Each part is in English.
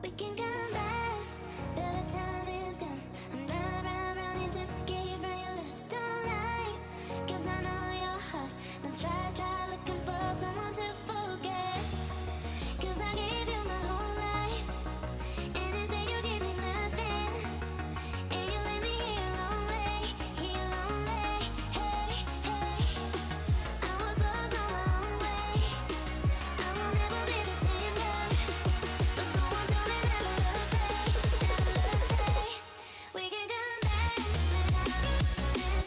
We can come back, though the time is gone. I'm running to escape from your left. Don't lie, 'cause I know your heart. Don't try looking for someone to forget. 'Cause I gave you my whole life, and instead you gave me nothing. And you left me here lonely, hey, hey. I was lost on my own way. I will never be the same girl. But someone told me never to stay. We can come back without this.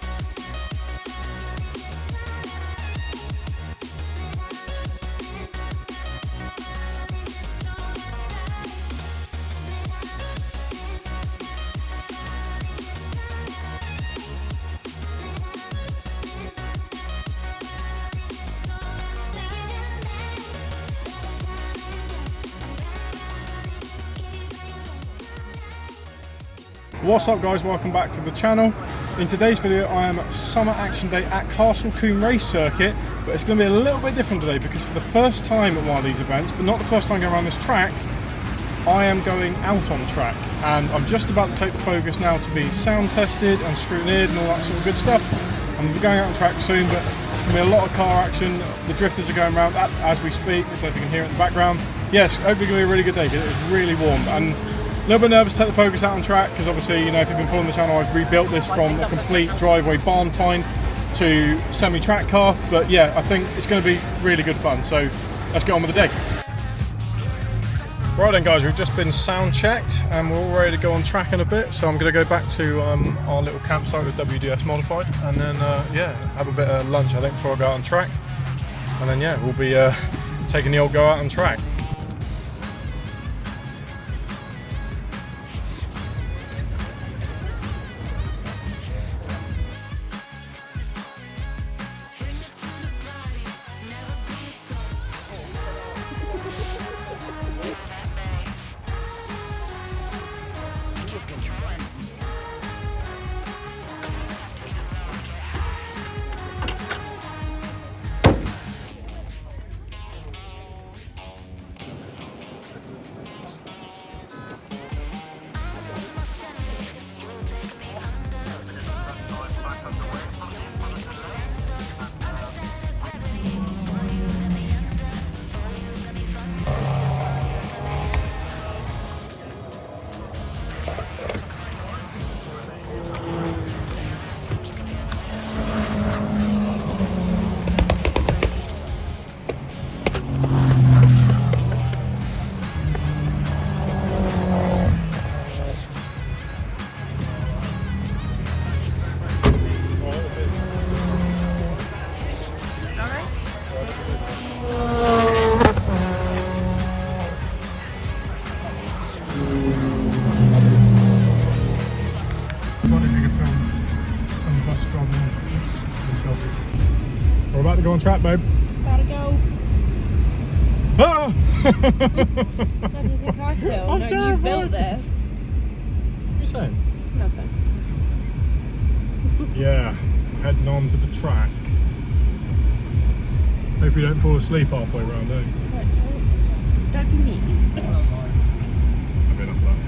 What's up guys, welcome back to the channel. In today's video I am at Summer Action Day at Castle Combe Circuit, but it's going to be a little bit different today because for the first time at one of these events, but not the first time going around this track, I am going out on track, and I'm just about to take the Focus now to be sound tested and scrutineered and all that sort of good stuff. I'm going to be going out on track soon, but there'll be a lot of car action. The drifters are going around as we speak, I don't know if you can hear it in the background. Yes, hopefully it's going to be a really good day because it is really warm. And a little bit nervous to take the Focus out on track because obviously, you know, if you've been following the channel, I've rebuilt this from a complete driveway barn find to semi-track car. But yeah, I think it's going to be really good fun. So let's get on with the day. Right then guys, we've just been sound checked and we're all ready to go on track in a bit. So I'm going to go back to our little campsite with WDS Modified and then yeah, have a bit of lunch I think before I go out on track. And then yeah, we'll be taking the old go out on track. We're about to go on track, babe. About to go. Ah! How do you think I feel? I'm No, terrified. you built this. What are you saying? Nothing. Yeah, heading on to the track. Hopefully you don't fall asleep halfway around, eh? Don't be mean. I've been off that.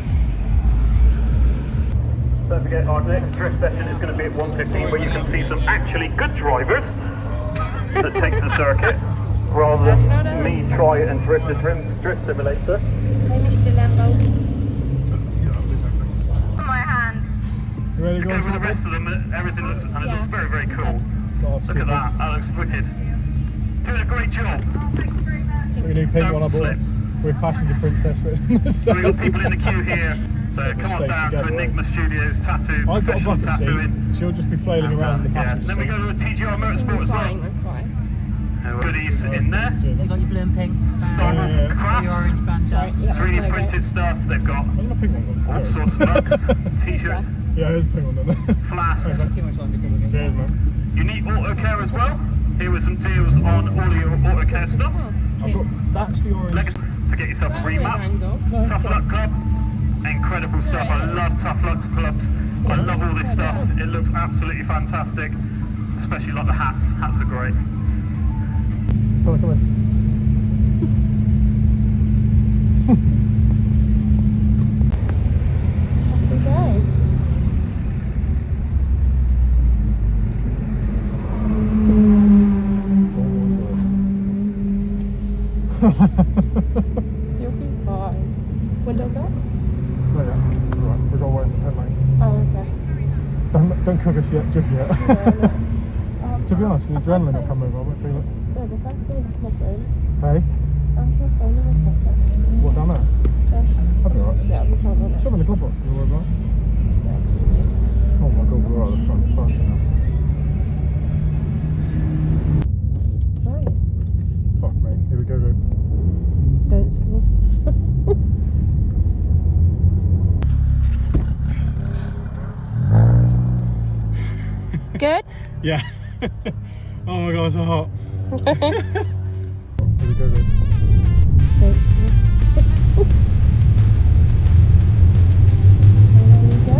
Don't forget, our next drift session is going to be at 1:15, where you can see some actually good drivers that take to the circuit, rather than me try and drift the drift simulator. Hey, Mr. Lambo. My hand. You ready to To go go on with the track? rest of them, everything looks, and it looks very, very cool. Look at that, that looks wicked. Doing a great job. We need pink one I bought. We're passenger princess. So we've got people in the queue here. So come on down to Enigma Studios Tattoo. I've got a professional bucket tattooing. seat. She'll just be flailing around in the Yeah. passenger Then we seat. go to TGR Motorsport as Flying well. this way. Goodies in there. You got your blue and pink Stock band, Yeah. your crafts, orange band. Sorry. Yeah, 3D logo. printed stuff. They've got I'm gonna pink one. all sorts of mugs, t-shirts, Yeah, there's a pink one there. flasks. Too much longer till we get Cheers, man. You need auto care as well. Here with some deals on all your auto care stuff. I've got, that's the orange. Legacy to get yourself a remap. No, Tough Luck Club. Incredible stuff. I love Tough Luck clubs. I love all this stuff. It looks absolutely fantastic. Especially like the hats. Hats are great. Come on, come on. You'll be fine. Windows up? No, yeah. Right, we've got to wait for the mate. Oh, okay. Don't cook us yet, just yet. To be honest, the adrenaline will come over, I won't feel it. Babe, if I still have my phone, Hey, I'll have my phone in my pocket. what, down there? Yeah. That'll be alright. Yeah, I'll be fine on it. Shove in the glove box, you'll worry about it. Oh my god, we're right at the front. Fucking hell. Right. Fuck me. Here we go, babe. Don't scroll. Good? Yeah. Oh my god, it's so hot. Here we go, babe. Don't scroll. And there you go.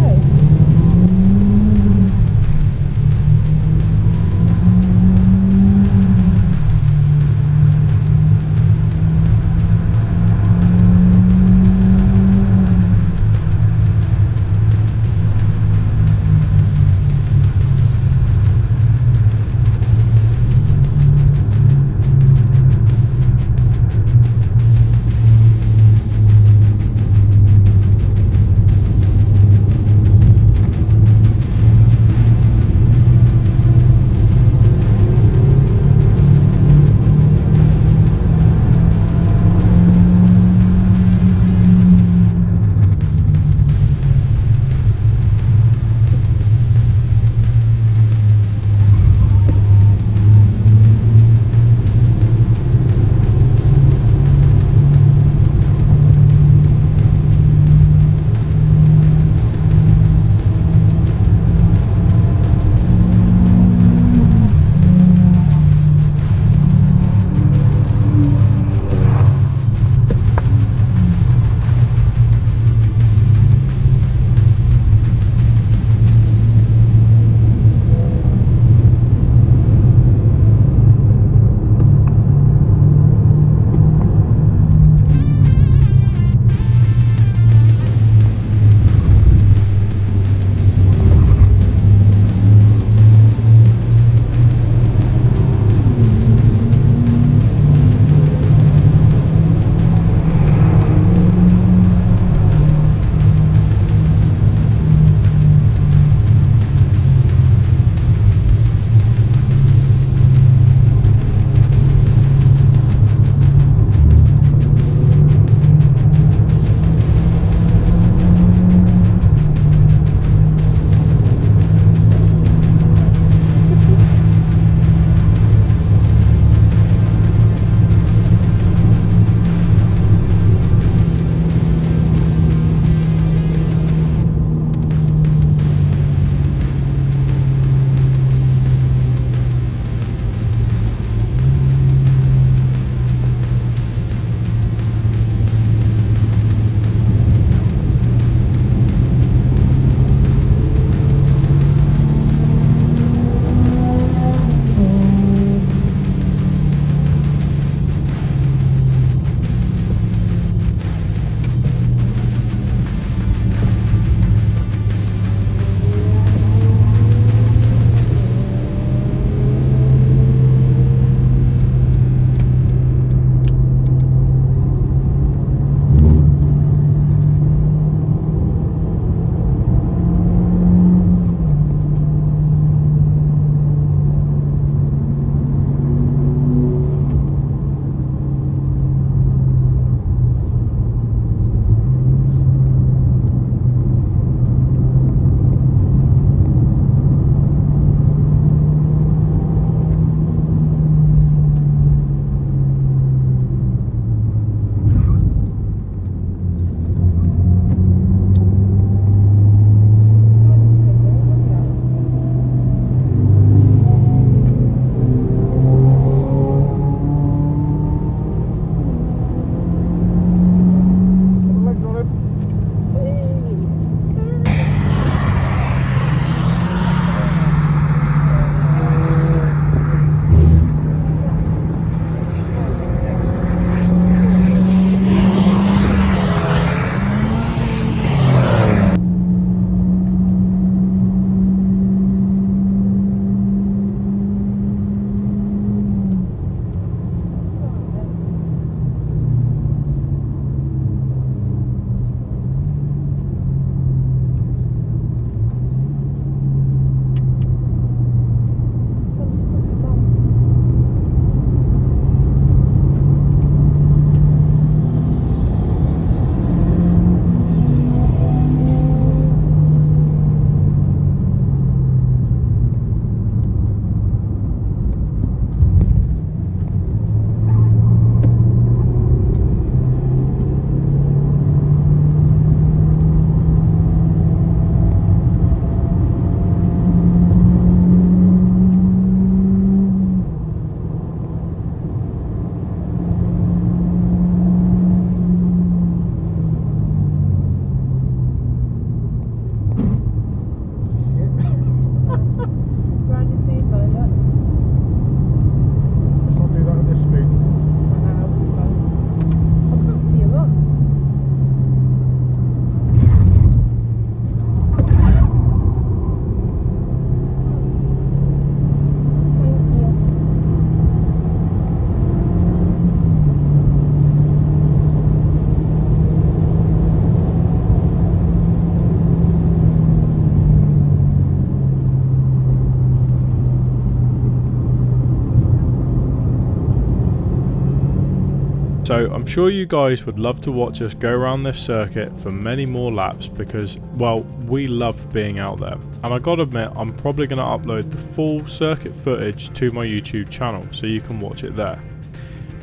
So I'm sure you guys would love to watch us go around this circuit for many more laps because, well, we love being out there. And I gotta admit, I'm probably going to upload the full circuit footage to my YouTube channel so you can watch it there.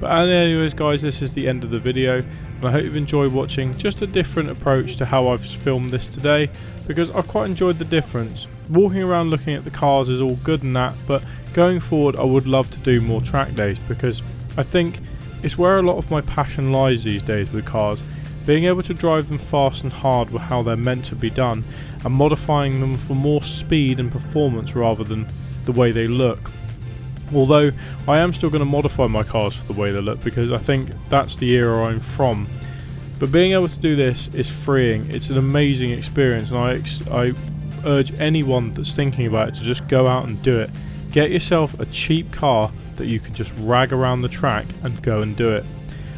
But anyways guys, this is the end of the video, and I hope you've enjoyed watching just a different approach to how I've filmed this today, because I've quite enjoyed the difference. Walking around looking at the cars is all good and that, but going forward I would love to do more track days, because I think it's where a lot of my passion lies these days with cars, being able to drive them fast and hard with how they're meant to be done, and modifying them for more speed and performance rather than the way they look. Although I am still going to modify my cars for the way they look, because I think that's the era I'm from. But being able to do this is freeing. It's an amazing experience, and I urge anyone that's thinking about it to just go out and do it. Get yourself a cheap car that you can just rag around the track and go and do it.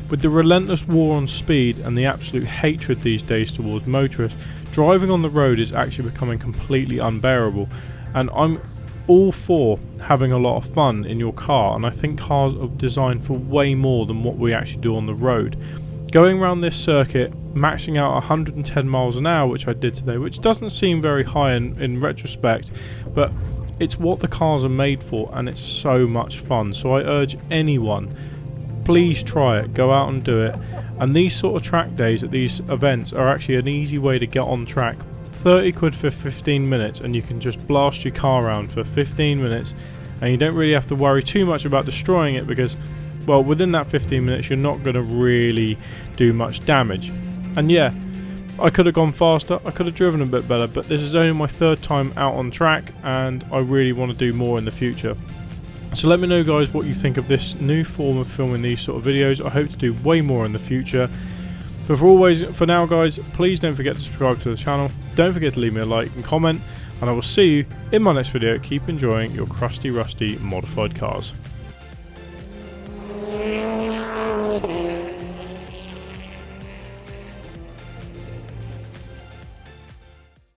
With the relentless war on speed and the absolute hatred these days towards motorists, driving on the road is actually becoming completely unbearable, and I'm all for having a lot of fun in your car, and I think cars are designed for way more than what we actually do on the road. Going around this circuit, maxing out 110 miles an hour, which I did today, which doesn't seem very high in retrospect, but it's what the cars are made for, and it's so much fun. So I urge anyone, please try it, go out and do it. And these sort of track days at these events are actually an easy way to get on track. 30 quid for 15 minutes, and you can just blast your car around for 15 minutes, and you don't really have to worry too much about destroying it, because, well, within that 15 minutes you're not going to really do much damage. And yeah, I could have gone faster, I could have driven a bit better, but this is only my third time out on track, and I really want to do more in the future. So let me know guys what you think of this new form of filming these sort of videos. I hope to do way more in the future. But for now guys, please don't forget to subscribe to the channel, don't forget to leave me a like and comment, and I will see you in my next video. Keep enjoying your crusty rusty modified cars.